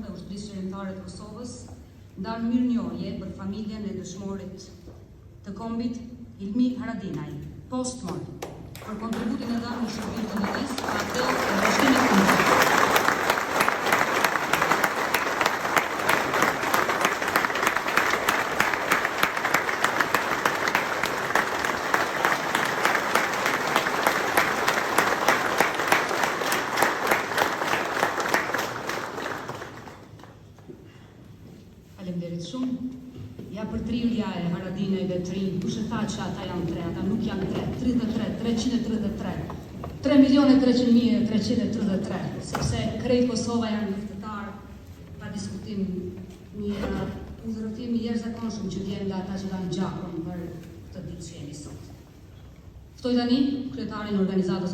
dhe Ushtrisë Qeveritare të Kosovës ndan mirënjohje për familjen e dëshmorit të kombit Hilmi Haradinaj, postmortem, për kontributin e dhënë në shërbim të ndërtesë për atë e vazhdimit të ndërtesë. Faleminderit shumë. Ja për trilja e Haradinaj dhe Trin, kush e tha që ata janë tre, ata nuk janë tre, 33, 333, 3.300.333, sepse krejt Kosova janë luftëtarë, pa diskutim, një udhërtim i jashtëzakonshëm që vjen nga ata që kanë gjakun për këtë ditë që jemi sot. Ftoj tani kryetarin e organizatës